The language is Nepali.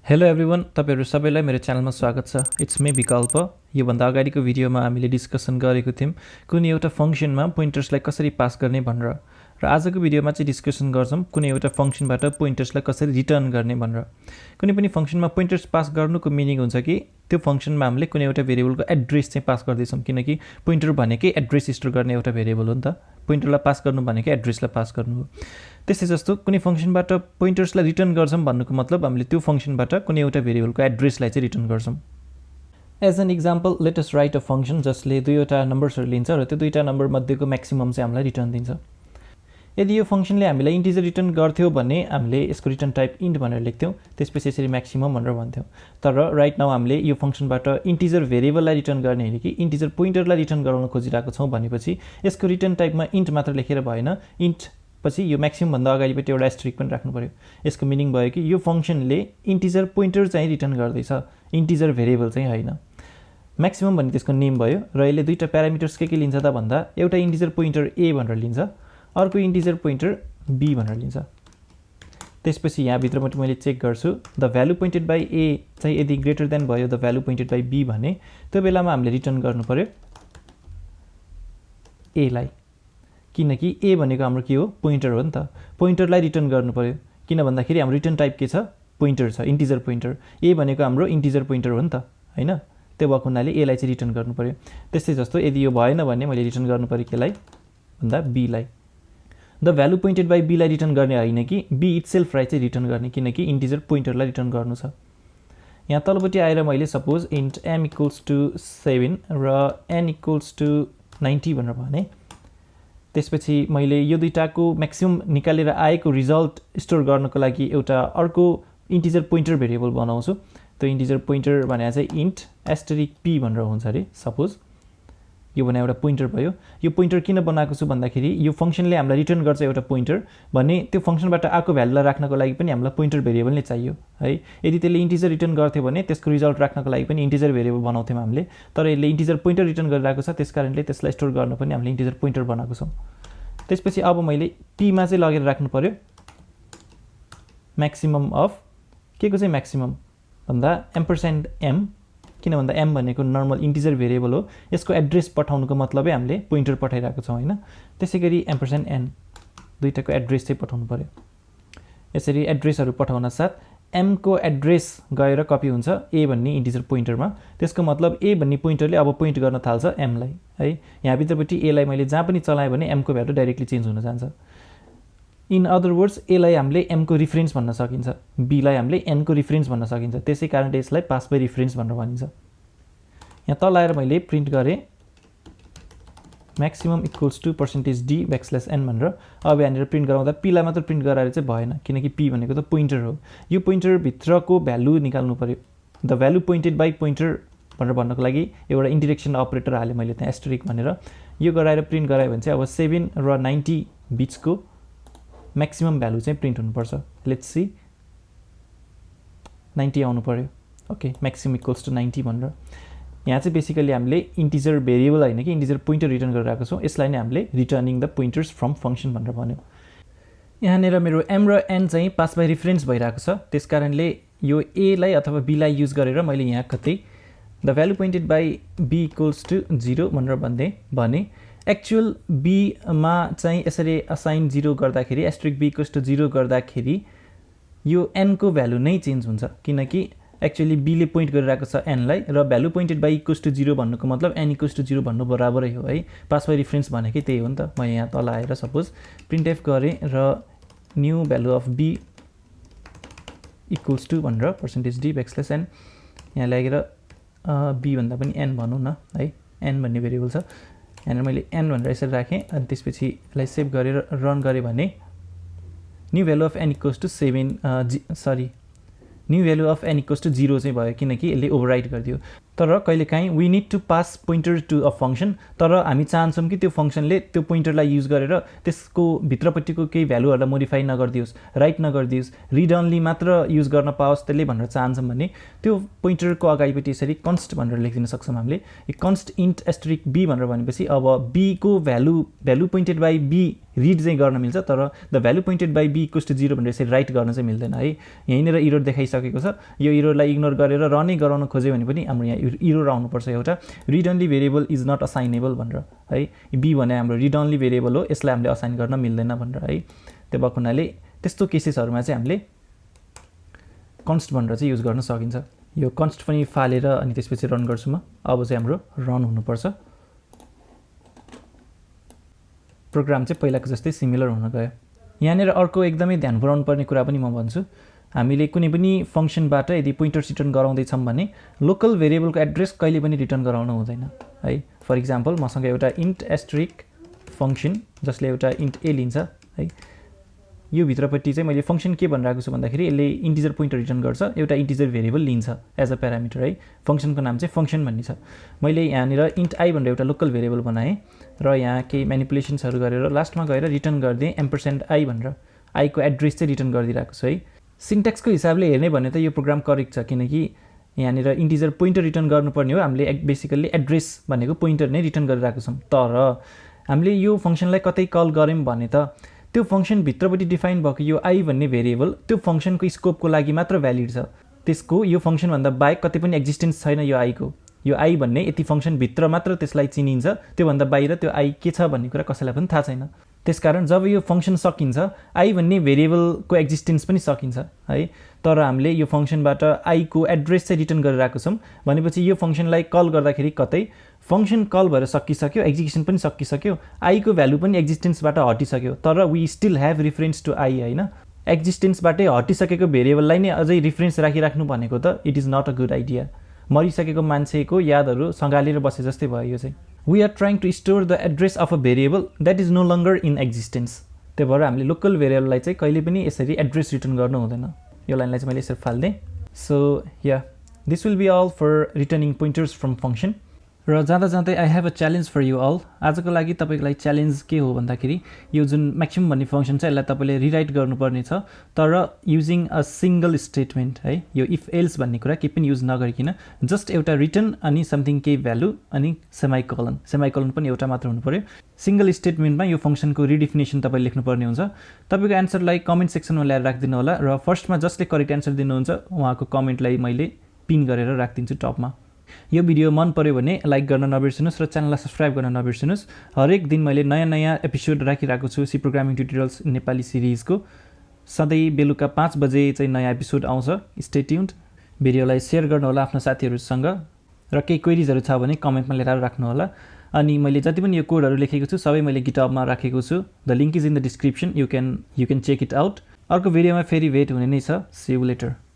हेलो एभ्रिवन, तपाईहरु सबैलाई मेरो च्यानलमा स्वागत छ। इट्स मी विकल्प। यो भन्दा अगाडिको भिडियोमा हामीले डिस्कसन गरेको थियौं कुनै एउटा फंक्सनमा पोइन्टर्सलाई कसरी पास गर्ने भनेर, र आजको भिडियोमा चाहिँ डिस्कसन गर्छौं कुनै एउटा फंक्सनबाट पोइन्टर्सलाई कसरी रिटर्न गर्ने भनेर। कुनै पनि फंक्सनमा पोइन्टर्स पास गर्नुको मिनिङ हुन्छ कि त्यो फंक्सनमा हामीले कुनै एउटा भेरिएबलको एड्रेस चाहिँ पास गर्दैछौं, किनकि पोइन्टर भनेकै एड्रेस स्टोर गर्ने एउटा भेरिएबल हो नि त। पोइन्टरलाई पास गर्नु भनेकै एड्रेसलाई पास गर्नु हो। त्यसै जस्तो कुनै फंक्सनबाट पोइन्टर्सलाई रिटर्न गर्छौं भन्नुको मतलब हामीले त्यो फंक्सनबाट कुनै एउटा भेरिएबलको एड्रेसलाई चाहिँ रिटर्न गर्छौं। As an example, let us write a function जसले दुईवटा नम्बर्सहरु लिन्छ र त्यो दुईटा नम्बर मध्येको म्याक्सिमम चाहिँ हामीलाई रिटर्न दिन्छ। यदि यो फंक्सनले हामीलाई इन्टिजर रिटर्न गर्थ्यो भने हामीले यसको रिटर्न टाइप इन्ट भनेर लेख्थ्यौं, त्यसपछि यसरी म्याक्सिमम भनेर भन्थ्यौं। तर राइट नाउ हामीले यो फंक्सनबाट इन्टिजर भेरिएबललाई रिटर्न गर्ने हैन कि इन्टिजर पोइन्टरलाई रिटर्न गराउन खोजिरहेको छौं भनेपछि यसको रिटर्न टाइपमा इन्ट मात्र लेखेर भएन, इन्ट पछि यो म्याक्सिमम भन्दा अगाडिपट्टि एउटा एस्टेरिक पनि राख्नु पर्यो। यसको मिनिङ भयो कि यो फंक्सनले इन्टिजर पोइन्टर चाहिँ रिटर्न गर्दैछ, इन्टिजर भेरिएबल चाहिँ हैन। म्याक्सिमम भन्ने त्यसको नेम भयो र यसले दुईटा प्यारामिटर्स के लिन्छ त भन्दा एउटा इन्टिजर पोइन्टर a भनेर लिन्छ, अर्को इन्टिजर पोइन्टर b भनेर लिन्छ। त्यसपछि यहाँ भित्रबाट मैले चेक गर्छु the value pointed by a चाहिँ यदि ग्रेटर देन भयो the value pointed by b भने त्यो बेलामा हामीले रिटर्न गर्नु पर्यो a लाई, किनकि a भनेको हाम्रो के हो, पोइन्टर हो नि त। पोइन्टरलाई रिटर्न गर्नु पर्यो किन भन्दाखेरि हाम्रो रिटर्न टाइप के छ, पोइन्टर छ, इन्टिजर पोइन्टर। a भनेको हाम्रो इन्टिजर पोइन्टर हो नि त, हैन? त्यो भएको हुनाले a लाई चाहिँ रिटर्न गर्नु पर्यो। त्यस्तै जस्तो यदि यो भएन भने मैले रिटर्न गर्नु पर्यो केलाई भन्दा b लाई। The value pointed by b लाई रिटर्न गर्ने हैन कि b इटसेल्फ लाई चाहिँ रिटर्न गर्ने, किनकि इन्टिजर पोइन्टरलाई रिटर्न गर्नु छ। यहाँ तलपट्टि आएर मैले suppose int m equals to 7 र n इक्वल्स टु 90 भनेर भने, त्यसपछि मैले यो दुईटाको म्याक्सिमम निकालेर आएको रिजल्ट स्टोर गर्नको लागि एउटा अर्को इन्टिजर पोइन्टर भेरिएबल बनाउँछु। त्यो इन्टिजर पोइन्टर भने चाहिँ इन्ट एस्टेरिक p भनेर हुन्छ रे। सपोज यो भने एउटा पोइन्टर भयो। यो पोइन्टर किन बनाएको छु भन्दाखेरि यो फंक्सनले हामीलाई रिटर्न गर्छ एउटा पोइन्टर भने त्यो फंक्सनबाट आएको भ्यालुलाई राख्नको लागि पनि हामीलाई पोइन्टर भेरिएबल नै चाहियो है। यदि त्यसले इन्टिजर रिटर्न गर्थ्यो भने त्यसको रिजल्ट राख्नको लागि पनि इन्टिजर भेरिएबल बनाउँथ्यौं हामीले, तर यसले इन्टिजर पोइन्टर रिटर्न गरिरहेको छ त्यसकारणले त्यसलाई स्टोर गर्न पनि हामीले इन्टिजर पोइन्टर बनाएको छौं। त्यसपछि अब मैले p मा चाहिँ लगेर राख्नु पर्यो म्याक्सिमम अफ के को चाहिँ म्याक्सिमम भन्दा $m, किन भन्दा m भनेको नर्मल इन्टिजर भेरिएबल हो, यसको एड्रेस पठाउनुको मतलबै हामीले पोइन्टर पठाइरहेको छौं हैन। त्यसैगरी $n दुईटाको एड्रेस चाहिँ पठाउनु पर्यो। यसरी एड्रेसहरु पठाउन साथ m को एड्रेस गएर कपी हुन्छ a भन्ने इन्टिजर पोइन्टरमा, त्यसको मतलब a भन्ने पोइन्टरले अब पोइन्ट गर्न थाल्छ m लाई है। यहाँ भित्रपट्टि a लाई मैले जहाँ पनि चलाए भने m को भ्यालु डाइरेक्टली चेन्ज हुन जान्छ। इन अदर वर्ड्स a लाई हामीले m को रिफरेन्स भन्न सकिन्छ, b लाई हामीले n को रिफरेन्स भन्न सकिन्छ, त्यसैकारणले यसलाई पास बाइ रिफरेन्स भनेर भनिन्छ। यहाँ तल आएर मैले प्रिन्ट गरे maximum equals to %d \n भनेर। अब यहाँनिर प्रिन्ट गराउँदा p लाई मात्र प्रिन्ट गराएर चाहिँ भएन, किनकि p भनेको त पोइन्टर हो। यो पोइन्टर भित्रको भ्यालु निकाल्नु पर्यो। The value pointed by pointer भनेर भन्नको लागि एउटा इन्डिरेक्सन अपरेटर हाले मैले त्यहाँ एस्टेरिक भनेर। यो गराएर प्रिन्ट गराए भने चाहिँ अब 7 र 90 बीचको म्याक्सिमम भ्यालु चाहिँ प्रिन्ट हुनुपर्छ। लेट्स सी 90 आउनु पर्यो। ओके, म्याक्सिमम इक्वल्स टु 90 भनेर। यहाँ चाहिँ बेसिकली हामीले इन्टिजर भेरिएबल हैन कि इन्टिजर पोइन्टर रिटर्न गरिरहेको छौं, यसलाई नै हामीले रिटर्निङ द पोइन्टर्स फ्रम फंक्सन भनेर भन्यौ। यहाँनेर मेरो m र n चाहिँ पास बाइ रेफरेन्स भइरहेको छ, त्यसकारणले यो a लाई अथवा b लाई युज गरेर मैले यहाँ कतै the value pointed by b equals to 0 भनेर भने एक्चुअल b मा चाहिँ यसरी असाइन 0 गर्दाखेरि एस्टेरिक b इक्वल्स टु 0 गर्दाखेरि यो n को भ्यालु नै चेन्ज हुन्छ, किनकि एक्चुअली b ले पोइन्ट गरिरहेको छ n लाई र value pointed by equals to 0 भन्नुको मतलब n इक्वल्स टु 0 भन्नु बराबरै हो है। पास बाइ रेफरेन्स भनेकै त्यही हो नि त। म यहाँ तल आएर सपोज प्रिन्टएफ गरे र new value of b equals to भनेर %d \n यहाँ लागेर b भन्दा पनि n भनौं न है, n भन्ने भेरिएबल छ। यहाँ मैले n भनेर यसरी राखे अनि त्यसपछि यसलाई सेभ गरेर रन गरे भने new value of n equals to 7 new value of n equals to 0 चाहिँ भयो, किनकि यसले ओभरराइट गरिदियो। तर कहिलेकाहीँ we need to pass pointer to a function, तर हामी चाहन्छौं कि त्यो फंक्सनले त्यो पोइन्टरलाई युज गरेर त्यसको भित्रपट्टिको केही भ्यालुहरुलाई मोडिफाई नगर्दियोस्, राइट नगर्दियोस्, रिड ओन्ली मात्र युज गर्न पाओस् त्यसले भनेर चाहन्छौं भने त्यो पोइन्टरको अगाडिपट्टि यसरी कन्स्ट भनेर लेखिदिन सक्छौं हामीले। यो कन्स्ट इन्ट एस्टेरिक b भनेर भनेपछि अब b को value pointed by b read चाहिँ गर्न मिल्छ तर the value pointed by B equals to 0 भनेर यसरी राइट गर्न चाहिँ मिल्दैन है। यहीँनिर इरर देखाइसकेको छ, यो इररलाई इग्नोर गरेर रनै गराउन खोज्यो भने पनि हाम्रो यहाँ इरर आउनुपर्छ एउटा read only variable is not assignable भनेर है। बी भने हाम्रो रिड ओन्ली भेरिएबल हो, यसलाई हामीले असाइन गर्न मिल्दैन भनेर है। त्यो भएको हुनाले त्यस्तो केसेसहरूमा चाहिँ हामीले कन्स्ट भनेर चाहिँ युज गर्न सकिन्छ। यो कन्स्ट पनि फालेर अनि त्यसपछि रन गर्छु म। अब चाहिँ हाम्रो रन हुनुपर्छ। प्रोग्राम चाहिँ पहिलाको जस्तै सिमिलर हुन गयो। यहाँनिर अर्को एकदमै ध्यान पुर्याउनु पर्ने कुरा पनि म भन्छु, हामीले कुनै पनि फङ्सनबाट यदि पोइन्टर्स रिटर्न गराउँदैछौँ भने लोकल भेरिएबलको एड्रेस कहिले पनि रिटर्न गराउनु हुँदैन है। फर इक्जाम्पल मसँग एउटा इन्ट एस्ट्रिक फङ्सन जसले एउटा इन्ट ए लिन्छ है, यो भित्रपट्टि चाहिँ मैले फङ्सन के भनिरहेको छु भन्दाखेरि यसले इन्टिजर पोइन्टर रिटर्न गर्छ, एउटा इन्टिजर भेरिएबल लिन्छ एज अ प्यारामिटर है। फङ्सनको नाम चाहिँ फङ्सन भन्ने छ। मैले यहाँनिर इन्ट आई भनेर एउटा लोकल भेरिएबल बनाएँ र यहाँ केही म्यानिपुलेसन्सहरू गरेर लास्टमा गएर रिटर्न गरिदिएँ एम्परसेन्ड आई भनेर, आईको एड्रेस चाहिँ रिटर्न गरिदिरहेको छु है। सिन्ट्याक्सको हिसाबले हेर्ने भने त यो प्रोग्राम करेक्ट छ, किनकि यहाँनिर इन्टिजर पोइन्टर रिटर्न गर्नुपर्ने हो, हामीले बेसिकल्ली एड्रेस भनेको पोइन्टर नै रिटर्न गरिरहेको छौँ। तर हामीले यो फङ्सनलाई कतै कल गऱ्यौँ भने त त्यो फङ्सनभित्रपट्टि डिफाइन भएको यो आई भन्ने भेरिएबल त्यो फङ्सनको स्कोपको लागि मात्र भ्यालिड छ, त्यसको यो फङ्सनभन्दा बाहेक कतै पनि एक्जिस्टेन्स छैन यो आईको। यो आई भन्ने यति फङ्सनभित्र मात्र त्यसलाई चिनिन्छ, त्योभन्दा बाहिर त्यो आई के छ भन्ने कुरा कसैलाई पनि थाहा छैन। त्यसकारण जब यो फङ्सन सकिन्छ आई भन्ने भेरिएबलको एक्जिस्टेन्स पनि सकिन्छ है। तर हामीले यो फङ्सनबाट आईको एड्रेस चाहिँ रिटर्न गरिरहेको छौँ भनेपछि यो फङ्सनलाई कल गर्दाखेरि कतै फङ्सन कल भएर सकिसक्यो, एक्जिक्युसन पनि सकिसक्यो, आईको भ्यालु पनि एक्जिस्टेन्सबाट हटिसक्यो, तर we still have reference to i होइन। एक्जिस्टेन्सबाटै हटिसकेको भेरिएबललाई नै अझै रिफरेन्स राखिराख्नु भनेको त it is not a good idea. मरिसकेको मान्छेको यादहरू सँगालेर बसे जस्तै भयो यो चाहिँ। We are trying to store the address of a variable that is no longer in existence. त्यही भएर हामीले लोकल भेरिएबललाई चाहिँ कहिले पनि यसरी एड्रेस रिटर्न गर्नु हुँदैन। यो लाइनलाई चाहिँ मैले यसरी फाल्दिएँ। So yeah this will be all for returning pointers from function. र जाँदा जाँदै I have a challenge for you all. आजको लागि तपाईँको लागि च्यालेन्ज के हो भन्दाखेरि यो जुन म्याक्सिमम भन्ने फङ्सन छ यसलाई तपाईँले रिराइट गर्नुपर्ने छ, तर युजिङ अ सिङ्गल स्टेटमेन्ट है। यो इफ एल्स भन्ने कुरा केही पनि युज नगरिकन जस्ट एउटा रिटर्न अनि समथिङ केही भ्यालु अनि सेमाइकलन पनि एउटा मात्र हुनु पऱ्यो। सिङ्गल स्टेटमेन्टमा यो फङ्सनको रिडिफिनेसन तपाईँले लेख्नुपर्ने हुन्छ। तपाईँको एन्सरलाई कमेन्ट सेक्सनमा ल्याएर राखिदिनु होला र फर्स्टमा जसले करेक्ट एन्सर दिनुहुन्छ उहाँको कमेन्टलाई मैले पिन गरेर राखिदिन्छु टपमा। यो भिडियो मन पर्यो भने लाइक गर्न नबिर्सिनुहोस् र च्यानललाई सब्सक्राइब गर्न नबिर्सिनुहोस्। हरेक दिन मैले नयाँ नयाँ एपिसोड राखिरहेको छु सी प्रोग्रामिङ ट्युटोरियल्स नेपाली सिरिजको। सधैँ बेलुका 5 बजे चाहिँ नयाँ एपिसोड आउँछ। Stay tuned. भिडियोलाई सेयर गर्नुहोला आफ्नो साथीहरूसँग र केही क्वेरिजहरू छ भने कमेन्टमा ल्याएर राख्नुहोला। अनि मैले जति पनि यो कोडहरू लेखेको छु सबै मैले गिटहबमा राखेको छु। The link is in the description, you can check it out. अर्को भिडियोमा फेरि भेट हुने नै छ। See you letter.